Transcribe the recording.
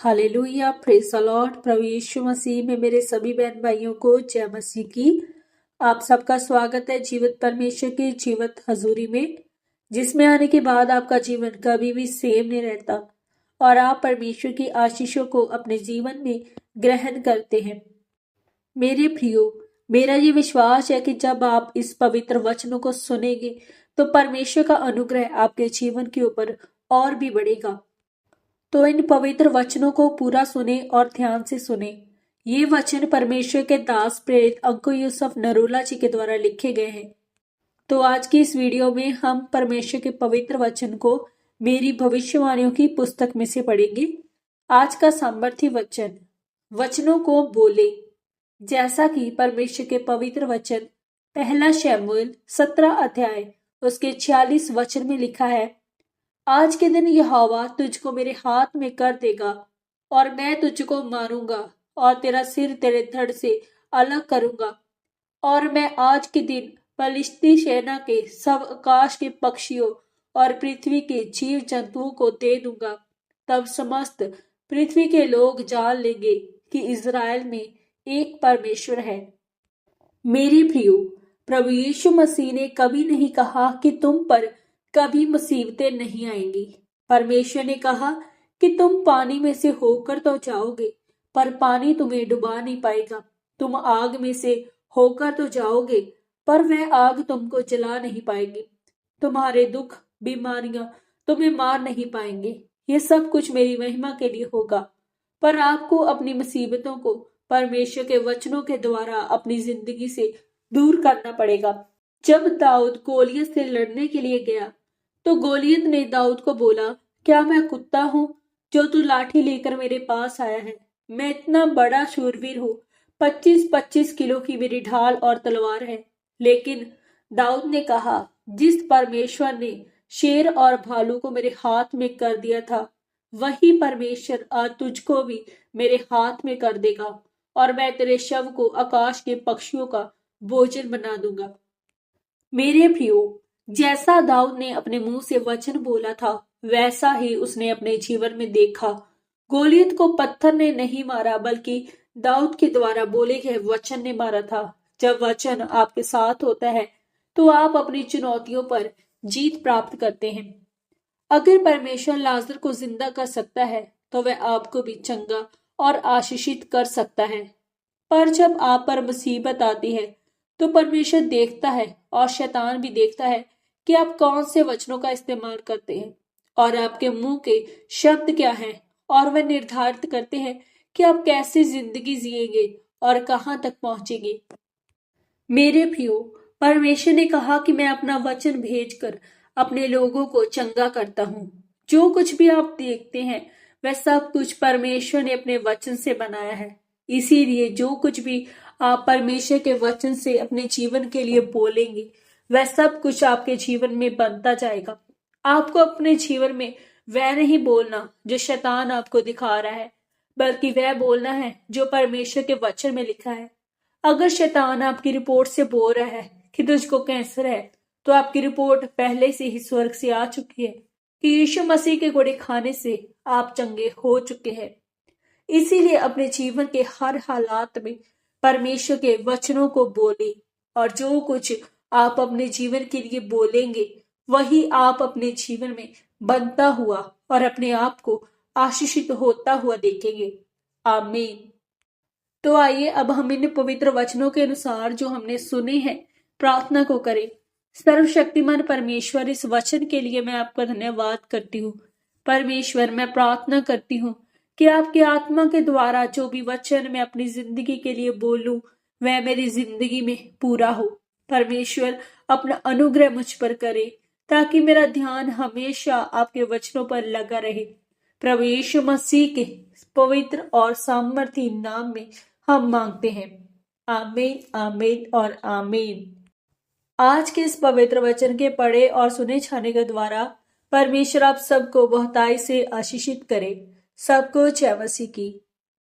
Hallelujah, praise the Lord. प्रभु यीशु मसीह में मेरे सभी बहन भाइयों को जय मसीह की। आप सबका स्वागत है जीवित परमेश्वर की जीवित हजूरी में, जिसमें आने के बाद आपका जीवन कभी भी सेम नहीं रहता और आप परमेश्वर की आशीषों को अपने जीवन में ग्रहण करते हैं। मेरे प्रियो, मेरा ये विश्वास है कि जब आप इस पवित्र वचनों को सुनेंगे तो परमेश्वर का अनुग्रह आपके जीवन के ऊपर और भी बढ़ेगा। तो इन पवित्र वचनों को पूरा सुने और ध्यान से सुने। ये वचन परमेश्वर के दास प्रेरित अंकुर यूसुफ नरूला जी के द्वारा लिखे गए हैं। तो आज की इस वीडियो में हम परमेश्वर के पवित्र वचन को मेरी भविष्यवाणियों की पुस्तक में से पढ़ेंगे। आज का सामर्थ्य वचन, वचनों को बोले। जैसा कि परमेश्वर के पवित्र वचन पहला शमूएल 17 अध्याय उसके 46 वचन में लिखा है, आज के दिन यहोवा तुझको मेरे हाथ में कर देगा और मैं तुझको मारूंगा और तेरा सिर तेरे धड़ से अलग करूंगा। और मैं आज के दिन फलिश्ती सेना के सब आकाश के पक्षियों और पृथ्वी के जीव जंतुओं को दे दूंगा। तब समस्त पृथ्वी के लोग जान लेंगे कि इज़राइल में एक परमेश्वर है। मेरे प्रियो, प्रभु यीशु मसीह ने कभी नहीं कहा कि तुम पर कभी मुसीबतें नहीं आएंगी। परमेश्वर ने कहा कि तुम पानी में से होकर तो जाओगे, पर पानी तुम्हें डुबा नहीं पाएगा। तुम आग में से होकर तो जाओगे, पर वह आग तुमको जला नहीं पाएगी। तुम्हारे दुख, बीमारियां तुम्हें मार नहीं पाएंगे। ये सब कुछ मेरी महिमा के लिए होगा, पर आपको अपनी मुसीबतों को परमेश्वर के वचनों के द्वारा अपनी जिंदगी से दूर करना पड़ेगा। जब दाऊद गोलियत से लड़ने के लिए गया तो गोलियत ने दाऊद को बोला, क्या मैं कुत्ता हूँ जो तू लाठी लेकर मेरे पास आया है? मैं इतना बड़ा शूरवीर हूँ, 25-25 किलो की मेरी ढाल और तलवार है। लेकिन दाऊद ने कहा, जिस परमेश्वर ने शेर और भालू को मेरे हाथ में कर दिया था, वही परमेश्वर आज तुझको भी मेरे हाथ में कर देगा और मैं तेरे शव को आकाश के पक्षियों का भोजन बना दूंगा। मेरे प्रियो, जैसा दाऊद ने अपने मुंह से वचन बोला था, वैसा ही उसने अपने जीवन में देखा। गोलियत को पत्थर ने नहीं मारा, बल्कि दाऊद के द्वारा बोले गए वचन ने मारा था। जब वचन आपके साथ होता है तो आप अपनी चुनौतियों पर जीत प्राप्त करते हैं। अगर परमेश्वर लाजर को जिंदा कर सकता है तो वह आपको भी चंगा और आशीषित कर सकता है। पर जब आप पर मुसीबत आती है तो परमेश्वर देखता है और शैतान भी देखता है कि आप कौन से वचनों का इस्तेमाल करते हैं और आपके मुंह के शब्द क्या हैं, और वह निर्धारित करते हैं कि आप कैसी जिंदगी जिएंगे और कहां तक पहुंचेंगे। मेरे प्रियो, परमेश्वर ने कहा कि मैं अपना वचन भेजकर अपने लोगों को चंगा करता हूं। जो कुछ भी आप देखते हैं वह सब कुछ परमेश्वर ने अपने वचन से बनाया है। इसीलिए जो कुछ भी आप परमेश्वर के वचन से अपने जीवन के लिए बोलेंगे, वह सब कुछ आपके जीवन में बनता जाएगा। आपको अपने जीवन में वह नहीं बोलना जो शैतान आपको दिखा रहा है, बल्कि वह बोलना है जो परमेश्वर के वचन में लिखा है। अगर शैतान आपकी रिपोर्ट से बोल रहा है कि तुझको कैंसर है, तो आपकी रिपोर्ट पहले से ही स्वर्ग से आ चुकी है कि यीशु मसीह के गोले खाने से आप चंगे हो चुके हैं। इसीलिए अपने जीवन के हर हालात में परमेश्वर के वचनों को बोले, और जो कुछ आप अपने जीवन के लिए बोलेंगे वही आप अपने जीवन में बनता हुआ और अपने आप को आशीषित होता हुआ देखेंगे। आमीन। तो आइए अब हम इन पवित्र वचनों के अनुसार जो हमने सुने हैं प्रार्थना को करें। सर्वशक्तिमान परमेश्वर, इस वचन के लिए मैं आपका धन्यवाद करती हूँ। परमेश्वर, मैं प्रार्थना करती हूँ कि आपकी आत्मा के द्वारा जो भी वचन मैं अपनी जिंदगी के लिए बोलूं वह मेरी जिंदगी में पूरा हो। परमेश्वर, अपना अनुग्रह मुझ पर करे ताकि मेरा ध्यान हमेशा आपके वचनों पर लगा रहे। प्रभु यीशु मसीह के पवित्र और सामर्थी नाम में हम मांगते हैं। आमीन, आमीन और आमीन। आज के इस पवित्र वचन के पढ़े और सुने जाने के द्वारा परमेश्वर आप सबको बहुताई से आशीषित करे। सबको जय मसीह की।